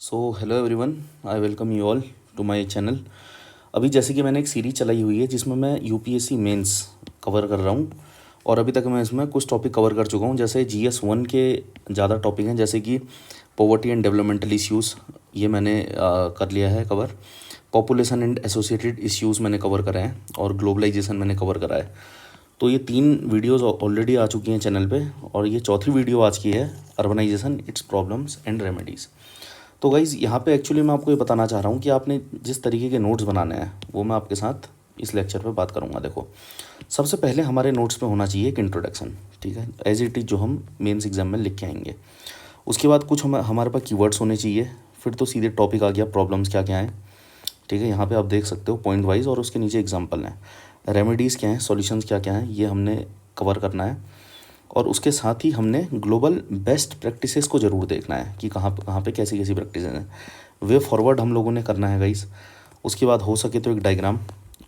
So hello everyone, I welcome you all to my channel. अभी जैसे कि मैंने एक सीरीज चलाई हुई है जिसमें मैं यूपीएससी मेंस कवर कर रहा हूँ और अभी तक मैं इसमें कुछ टॉपिक कवर कर चुका हूँ। जैसे GS1 के ज़्यादा टॉपिक हैं, जैसे कि पॉवर्टी एंड डेवलपमेंटल इश्यूज़, ये मैंने कर लिया है cover. Population and associated issues मैंने कवर करा है और ग्लोबलाइजेशन मैंने कवर करा है। तो ये 3 वीडियोज़ ऑलरेडी आ चुकी हैं चैनल पे और ये चौथी वीडियो आज की है, urbanisation, its problems and remedies. तो गाइज़ यहाँ पे एक्चुअली मैं आपको ये बताना चाह रहा हूँ कि आपने जिस तरीके के नोट्स बनाने हैं वो मैं आपके साथ इस लेक्चर पे बात करूँगा। देखो, सबसे पहले हमारे नोट्स पे होना चाहिए एक इंट्रोडक्शन, ठीक है, एज इट इज़, जो हम मेंस एग्जाम में लिख के आएंगे। उसके बाद कुछ हमारे पास कीवर्ड्स होने चाहिए। फिर तो सीधे टॉपिक आ गया, प्रॉब्लम्स क्या क्या हैं, ठीक है, यहाँ पे आप देख सकते हो पॉइंट वाइज, और उसके नीचे एग्जाम्पल हैं। रेमेडीज़ क्या हैं, सॉल्यूशंस क्या क्या हैं, ये हमने कवर करना है। और उसके साथ ही हमने ग्लोबल बेस्ट प्रैक्टिसेस को ज़रूर देखना है कि कहाँ पे कैसी कैसी प्रैक्टिस हैं। वे फॉरवर्ड हम लोगों ने करना है गाइस। उसके बाद हो सके तो एक डायग्राम,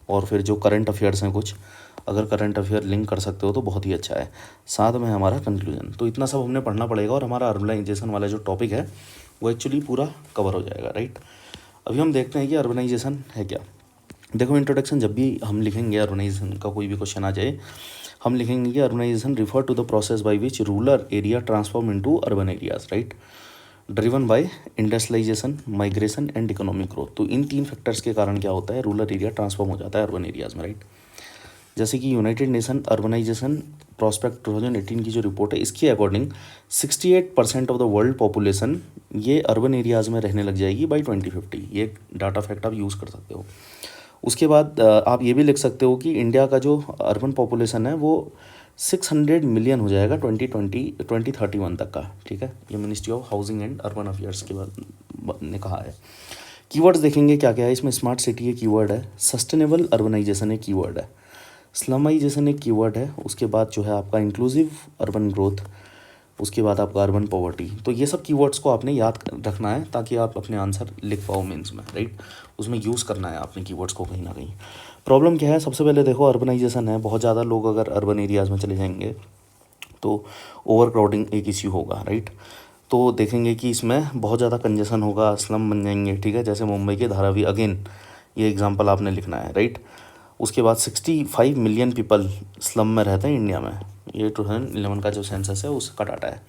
और फिर जो करंट अफेयर्स हैं कुछ, अगर करंट अफेयर लिंक कर सकते हो तो बहुत ही अच्छा है। साथ में हमारा कंक्लूजन। तो इतना सब हमने पढ़ना पड़ेगा और हमारा अर्बनाइजेशन वाला जो टॉपिक है वो एक्चुअली पूरा कवर हो जाएगा, राइट। अभी हम देखते हैं कि अर्बनाइजेशन है क्या। देखो, इंट्रोडक्शन जब भी हम लिखेंगे, अर्बनाइजेशन का कोई भी क्वेश्चन आ जाए, हम लिखेंगे कि urbanisation refer to the process by which rural area transform into urban areas, right, driven by industrialisation, migration and economic growth. तो इन 3 फैक्टर्स के कारण क्या होता है, रूरल एरिया ट्रांसफॉर्म हो जाता है अर्बन एरियाज में, राइट। जैसे कि यूनाइटेड नेशन अर्बनाइजेशन प्रॉस्पेक्ट 2018 की जो रिपोर्ट है, इसके according 68% of the world population ये अर्बन एरियाज़ में रहने लग जाएगी बाई 2050। ये डाटा फैक्ट आप यूज़ कर सकते हो। उसके बाद आप ये भी लिख सकते हो कि इंडिया का जो अर्बन पॉपुलेशन है वो 600 मिलियन हो जाएगा 2031 तक का, ठीक है। ये ministry of housing and urban affairs के बाद ने कहा है। कीवर्ड्स देखेंगे क्या क्या है इसमें। स्मार्ट सिटी एक कीवर्ड है, सस्टेनेबल अर्बनाइजेशन एक कीवर्ड है, स्लमाइजेशन एक कीवर्ड है, उसके बाद जो है आपका इंक्लूसिव अर्बन ग्रोथ, उसके बाद आपका अर्बन पॉवर्टी। तो ये सब कीवर्ड्स को आपने याद रखना है ताकि आप अपने आंसर लिख पाओ मेंस में, राइट। उसमें यूज़ करना है आपने कीवर्ड्स को कहीं ना कहीं। प्रॉब्लम क्या है, सबसे पहले देखो, अर्बनाइजेशन है, बहुत ज़्यादा लोग अगर अर्बन एरियाज़ में चले जाएंगे तो ओवर क्राउडिंग एक इश्यू होगा, राइट। तो देखेंगे कि इसमें बहुत ज़्यादा कंजेशन होगा, स्लम बन जाएंगे, ठीक है, जैसे मुंबई के धारावी, अगेन ये एग्जाम्पल आपने लिखना है, राइट। उसके बाद 65 मिलियन पीपल स्लम में रहते हैं इंडिया में, ये 2011 का जो सेंसस है उसका डाटा है।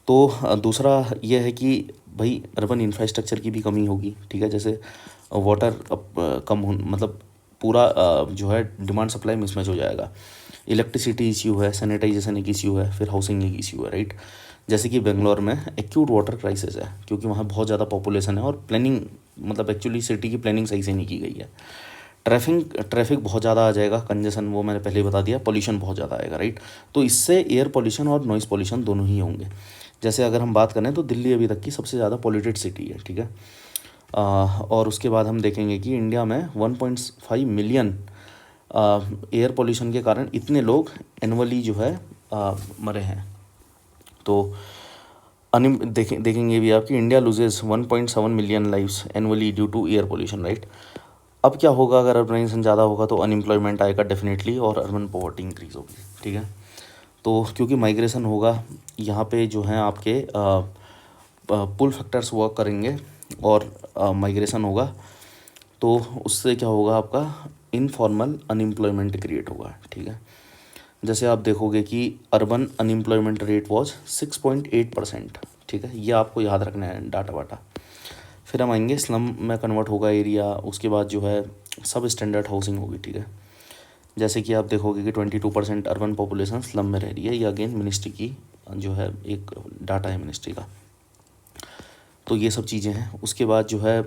तो दूसरा ये है कि भाई अर्बन इंफ्रास्ट्रक्चर की भी कमी होगी, ठीक है, जैसे वाटर कम हो, मतलब पूरा जो है डिमांड सप्लाई मिसमैच हो जाएगा। इलेक्ट्रिसिटी इश्यू है, सैनिटाइजेशन एक इश्यू है, फिर हाउसिंग एक इश्यू है, राइट। जैसे कि बेंगलोर में एक्यूट वाटर क्राइसिस है क्योंकि वहाँ बहुत ज़्यादा पॉपुलेशन है और प्लानिंग, मतलब एक्चुअली सिटी की प्लानिंग सही से नहीं की गई है। ट्रैफिक बहुत ज़्यादा आ जाएगा, कंजेशन वो मैंने पहले ही बता दिया, पॉल्यूशन बहुत ज़्यादा आएगा, राइट। तो इससे एयर पॉल्यूशन और नॉइज़ पॉल्यूशन दोनों ही होंगे। जैसे अगर हम बात करें तो दिल्ली अभी तक की सबसे ज़्यादा पॉल्यूटेड सिटी है, ठीक है। और उसके बाद हम देखेंगे कि इंडिया में 1.5 मिलियन एयर पॉल्यूशन के कारण इतने लोग एनुअली जो है मरे हैं। तो देखेंगे भी आप कि India loses 1.7 million lives annually due to air pollution, right. अब क्या होगा, अगर अर्बनाइजेशन ज़्यादा होगा तो अनएम्प्लॉयमेंट आएगा डेफिनेटली और अर्बन पॉवर्टी इंक्रीज़ होगी, ठीक है। तो क्योंकि माइग्रेशन होगा, यहाँ पे जो है आपके पुल फैक्टर्स वर्क करेंगे और माइग्रेशन होगा, तो उससे क्या होगा, आपका इनफॉर्मल अनएम्प्लॉयमेंट क्रिएट होगा, ठीक है। जैसे आप देखोगे कि अर्बन अनएम्प्लॉयमेंट रेट वॉज 6.8%, ठीक है, ये आपको याद रखना है डाटा वाटा। फिर हम आएंगे स्लम में कन्वर्ट होगा एरिया, उसके बाद जो है सब स्टैंडर्ड हाउसिंग होगी, ठीक है। जैसे कि आप देखोगे कि 22% अर्बन पॉपुलेशन स्लम में रह रही है, ये अगेन मिनिस्ट्री की जो है एक डाटा है मिनिस्ट्री का। तो ये सब चीज़ें हैं। उसके बाद जो है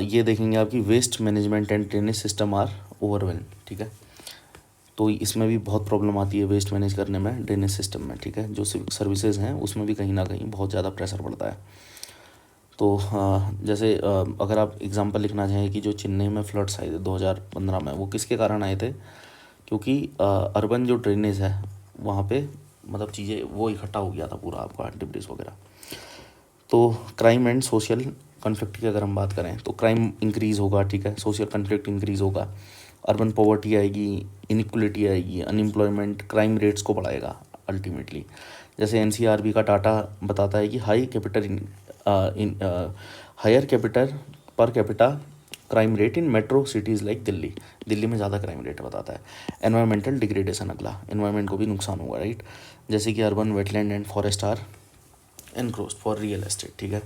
ये देखेंगे आपकी waste management and drainage system are overwhelm, ठीक है। तो इसमें भी बहुत प्रॉब्लम आती है वेस्ट मैनेज करने में, ड्रेनेज सिस्टम में, ठीक है। जो सिविक सर्विसेज हैं उसमें भी कहीं ना कहीं बहुत ज़्यादा प्रेशर पड़ता है। तो जैसे अगर आप एग्जांपल लिखना चाहें कि जो चेन्नई में फ्लड्स आए थे 2015 में, वो किसके कारण आए थे, क्योंकि अर्बन जो ड्रेनेज है वहाँ पे मतलब चीज़ें वो इकट्ठा हो गया था पूरा आपका डिब्रिस वगैरह। तो क्राइम एंड सोशल कन्फ्लिक्ट की अगर हम बात करें तो क्राइम इंक्रीज़ होगा, ठीक है, सोशल कन्फ्लिक्ट इंक्रीज़ होगा, अर्बन पॉवर्टी आएगी, इनइक्वलिटी आएगी, अनएम्प्लॉयमेंट क्राइम रेट्स को बढ़ाएगा अल्टीमेटली। जैसे NCRB का डाटा बताता है कि high capital in higher capital per capita crime rate in metro cities like Delhi. Delhi में ज़्यादा क्राइम रेट बताता है। एनवायरमेंटल डिग्रेडेशन, अगला एनवायरमेंट को भी नुकसान होगा, राइट। जैसे कि urban wetland and forest are encroached for real estate, ठीक है।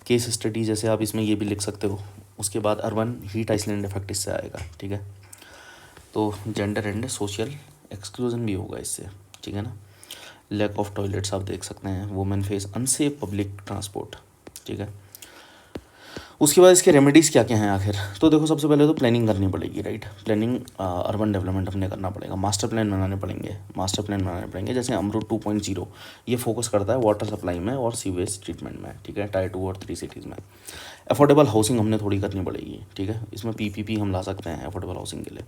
केस स्टडी जैसे आप इसमें ये भी लिख सकते हो। उसके बाद अर्बन हीट आइसलैंड इफेक्ट इससे आएगा, ठीक है। तो जेंडर एंड सोशल एक्सक्लूजन भी होगा इससे, ठीक है ना। लैक ऑफ टॉयलेट्स आप देख सकते हैं। Women face unsafe public transport, ठीक है। उसके बाद इसके रेमेडीज़ क्या क्या हैं आखिर। तो देखो, सबसे पहले तो प्लानिंग करनी पड़ेगी, राइट। प्लानिंग अर्बन डेवलपमेंट अपने करना पड़ेगा। मास्टर प्लान बनाने पड़ेंगे। जैसे अमरूद 2.0 ये फोकस करता है वाटर सप्लाई में और सीवेज ट्रीटमेंट में, ठीक है, टायर 2 और 3 सिटीज़ में। अफोर्डेबल हाउसिंग हमने थोड़ी करनी पड़ेगी, ठीक है। इसमें PPP हम ला सकते हैं अफोर्डेबल हाउसिंग के लिए।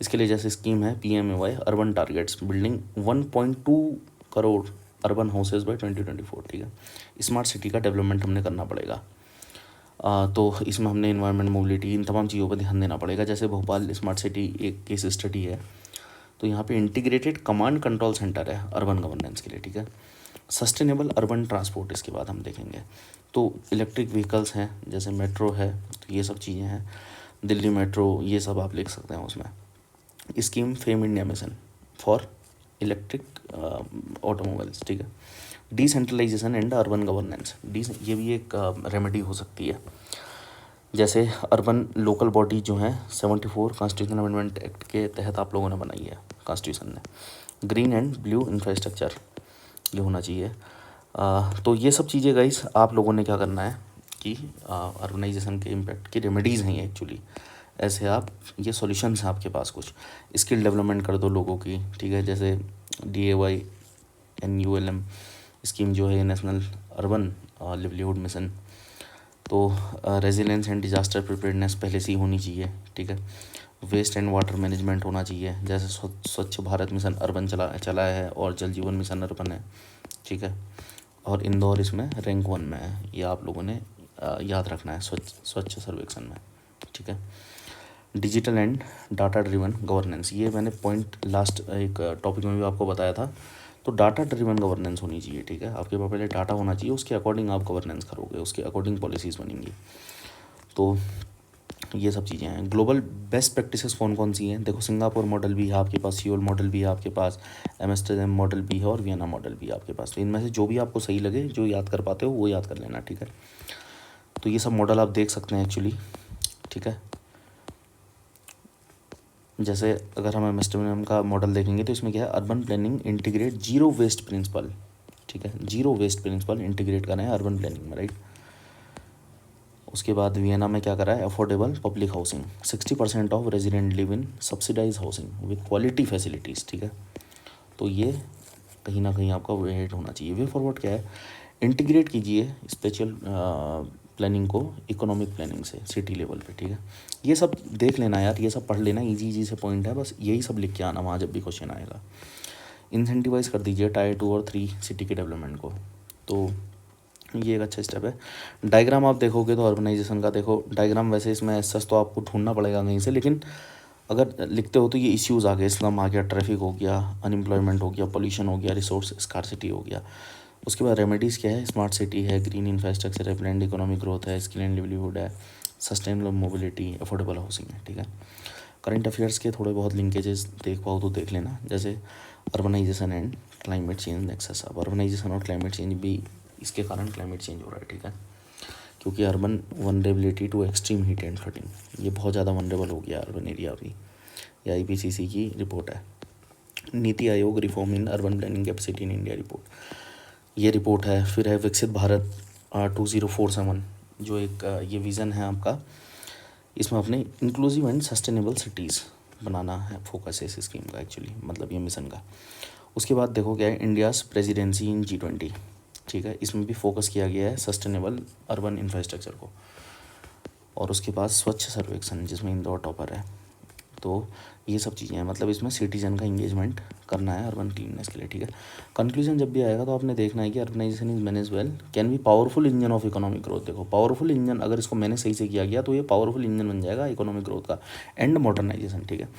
इसके लिए जैसे स्कीम है PMAY urban targets building 1.2 crore urban houses by 2024, ठीक है। स्मार्ट सिटी का डेवलपमेंट हमने करना पड़ेगा। तो इसमें हमने इन्वायरमेंट, मोबिलिटी, इन तमाम चीज़ों पर ध्यान देना पड़ेगा। जैसे भोपाल स्मार्ट सिटी एक केस स्टडी है, तो यहाँ पे इंटीग्रेटेड कमांड कंट्रोल सेंटर है अर्बन गवर्नेंस के लिए, ठीक है। सस्टेनेबल अर्बन ट्रांसपोर्ट इसके बाद हम देखेंगे। तो इलेक्ट्रिक व्हीकल्स हैं, जैसे मेट्रो है, तो ये सब चीज़ें हैं। दिल्ली मेट्रो, ये सब आप लिख सकते हैं उसमें। Scheme fame India mission for electric automobiles, ठीक है। डिसेंट्रलाइजेशन एंड अर्बन गवर्नेंस, ये भी एक रेमेडी हो सकती है। जैसे अर्बन लोकल बॉडी जो है 74 कॉन्स्टिट्यूशन अमेंडमेंट एक्ट के तहत आप लोगों ने बनाई है कॉन्स्टिट्यूशन ने। ग्रीन एंड ब्लू इंफ्रास्ट्रक्चर ये होना चाहिए। तो ये सब चीज़ें गाइस आप लोगों ने क्या करना है कि अर्बनाइजेशन के इम्पैक्ट की रेमेडीज़ हैं एक्चुअली। ऐसे आप, ये सॉल्यूशंस हैं आपके पास कुछ। स्किल डेवलपमेंट कर दो लोगों की, ठीक है। जैसे DAY NULM स्कीम जो है नेशनल अर्बन लिवलीहुड मिशन। तो रेजिलेंस एंड डिजास्टर प्रिपेयर्डनेस पहले से ही होनी चाहिए, ठीक है। वेस्ट एंड वाटर मैनेजमेंट होना चाहिए। जैसे स्वच्छ भारत मिशन अर्बन चला है और जल जीवन मिशन अर्बन है, ठीक है। और इंदौर इसमें रैंक 1 में है, ये आप लोगों ने याद रखना है स्वच्छ सर्वेक्षण में, ठीक है। Digital and data driven governance, ये मैंने पॉइंट लास्ट एक टॉपिक में भी आपको बताया था। तो डाटा ड्रिवन गवर्नेंस होनी चाहिए, ठीक है। आपके पास पहले डाटा होना चाहिए, उसके अकॉर्डिंग आप गवर्नेंस करोगे, उसके अकॉर्डिंग पॉलिसीज़ बनेंगी। तो ये सब चीज़ें हैं। ग्लोबल बेस्ट प्रैक्टिसेस कौन कौन सी हैं, देखो सिंगापुर मॉडल भी है आपके पास, सियोल मॉडल भी है आपके पास, एम्स्टर्डम मॉडल भी है और वियना मॉडल भी है आपके पास। तो इनमें से जो भी आपको सही लगे, जो याद कर पाते हो वो याद कर लेना, ठीक है। तो ये सब मॉडल आप देख सकते हैं एक्चुअली, ठीक है। जैसे अगर हम एम्स्टर्डम का मॉडल देखेंगे तो इसमें क्या है, urban planning integrate zero waste principle, ठीक है। जीरो वेस्ट प्रिंसिपल इंटीग्रेट करना है अर्बन प्लानिंग में, राइट। उसके बाद वियना में क्या करा है, affordable public housing, 60% of resident live in subsidise housing with quality facilities, ठीक है। तो ये कहीं ना कहीं आपका वे होना चाहिए। वे फॉरवर्ड क्या है, इंटीग्रेट कीजिए स्पेशल प्लानिंग को इकोनॉमिक प्लानिंग से सिटी लेवल पे, ठीक है। ये सब देख लेना यार, ये सब पढ़ लेना, इजी से पॉइंट है, बस यही सब लिख के आना वहाँ जब भी क्वेश्चन आएगा। इंसेंटिवाइज कर दीजिए टायर 2 और 3 सिटी के डेवलपमेंट को, तो ये एक अच्छा स्टेप है। डायग्राम आप देखोगे तो अर्बनाइजेशन का, देखो डायग्राम वैसे इसमें सच तो आपको ढूंढना पड़ेगा कहीं से, लेकिन अगर लिखते हो तो ये इश्यूज़ आ गए, स्लम आ गया, ट्रैफिक हो गया, अनएम्प्लॉयमेंट हो गया, पोल्यूशन हो गया, रिसोर्स स्कार्सिटी हो गया। उसके बाद रेमेडीज़ क्या है, स्मार्ट सिटी है, ग्रीन इंफ्रास्ट्रक्चर है, प्लान्ड इकोनॉमिक ग्रोथ है, स्किल एंड लिवलीहुड है, सस्टेनेबल मोबिलिटी, अफोर्डेबल हाउसिंग है, ठीक है। करंट अफेयर्स के थोड़े बहुत लिंकेजेस देख पाओ तो देख लेना, जैसे urbanisation and climate change nexus. अब अर्बनाइजेशन और क्लाइमेट चेंज भी, इसके कारण क्लाइमेट चेंज हो रहा है, ठीक है। क्योंकि urban vulnerability to extreme heat and flooding, ये बहुत ज़्यादा वनरेबल हो गया अर्बन एरिया भी, ये IPCC की रिपोर्ट है। NITI Aayog reform in urban planning capacity in India report, ये रिपोर्ट है। फिर है विकसित भारत 2047, जो एक ये विज़न है आपका, इसमें अपने इंक्लूसिव एंड सस्टेनेबल सिटीज़ बनाना है, फोकस है इस स्कीम का एक्चुअली, मतलब ये मिशन का। उसके बाद देखो क्या है, इंडियाज़ प्रेसिडेंसी इन G20, ठीक है। इसमें भी फोकस किया गया है सस्टेनेबल अर्बन इंफ्रास्ट्रक्चर को। और उसके बाद स्वच्छ सर्वेक्षण, जिसमें इंदौर टॉपर है, तो ये सब चीज़ें हैं, मतलब इसमें सिटीजन का इंगेजमेंट करना है अर्बन क्लीननेस के लिए, ठीक है। कंक्लूजन जब भी आएगा तो आपने देखना है कि urbanisation is manage well can be powerful engine of economic growth. देखो पावरफुल इंजन अगर इसको मैंने सही से किया गया तो ये पावरफुल इंजन बन जाएगा इकोनॉमिक ग्रोथ का एंड मॉडर्नाइजेशन, ठीक है।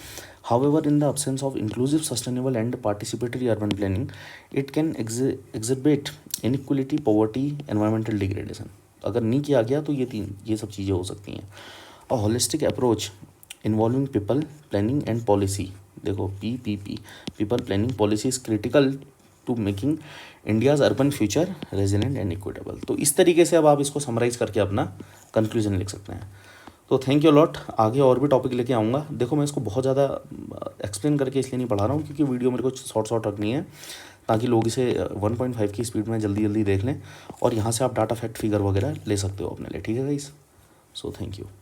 However in the absence of inclusive sustainable and participatory urban planning it can exhibit inequality, poverty, environmental degradation. अगर नहीं किया गया तो ये सब चीज़ें हो सकती हैं। A holistic approach involving people planning and policy, देखो PPP, people planning policy is critical to making India's urban future resilient and equitable. तो इस तरीके से अब आप इसको समराइज़ करके अपना कंक्लूजन लिख सकते हैं। तो थैंक यू लॉट, आगे और भी टॉपिक लेके आऊँगा। देखो मैं इसको बहुत ज़्यादा एक्सप्लेन करके इसलिए नहीं पढ़ा रहा हूँ क्योंकि वीडियो मेरे को शॉर्ट रखनी है ताकि लोग इसे 1.5 की स्पीड में जल्दी जल्दी देख लें और यहाँ से आप डाटा फैक्ट फिगर वगैरह ले सकते हो अपने लिए, ठीक है गाइस। So thank you.